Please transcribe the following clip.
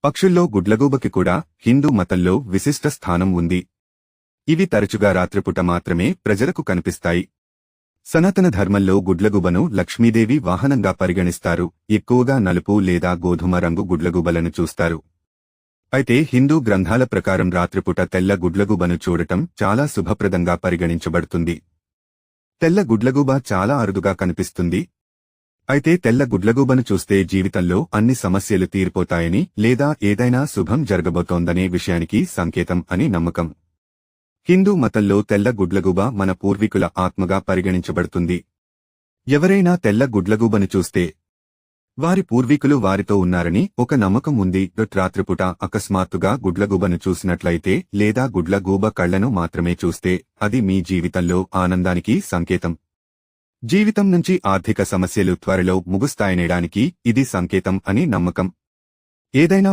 పక్షుల్లో గుడ్లగూబకి కూడా హిందూ మతంలో విశిష్ట స్థానం ఉంది. ఇవి తరచుగా రాత్రిపూట మాత్రమే ప్రజలకు కనిపిస్తాయి. సనాతన ధర్మంలో గుడ్లగూబను లక్ష్మీదేవి వాహనంగా పరిగణిస్తారు. ఎక్కువగా నలుపు లేదా గోధుమ రంగు గుడ్లగూబలను చూస్తారు. అయితే హిందూ గ్రంథాల ప్రకారం రాత్రిపూట తెల్ల గుడ్లగూబను చూడటం చాలా శుభప్రదంగా పరిగణించబడుతుంది. తెల్ల గుడ్లగూబ చాలా అరుదుగా కనిపిస్తుంది. అయితే తెల్ల గుడ్లగూబను చూస్తే జీవితంలో అన్ని సమస్యలు తీరిపోతాయని లేదా ఏదైనా శుభం జరగబోతోందనే విషయానికి సంకేతం అని నమ్మకం. హిందూ మతంలో తెల్ల గుడ్లగూబ మన పూర్వీకుల ఆత్మగా పరిగణించబడుతుంది. ఎవరైనా తెల్ల గుడ్లగూబను చూస్తే వారి పూర్వీకులు వారితో ఉన్నారని ఒక నమ్మకం ఉంది. రాత్రిపూట అకస్మాత్తుగా గుడ్లగూబను చూసినట్లయితే లేదా గుడ్లగూబ కళ్లను మాత్రమే చూస్తే అది మీ జీవితంలో ఆనందానికి సంకేతం. జీవితం నుంచి ఆర్థిక సమస్యలు త్వరలో ముగుస్తాయనేడానికి ఇది సంకేతం అని నమ్మకం. ఏదైనా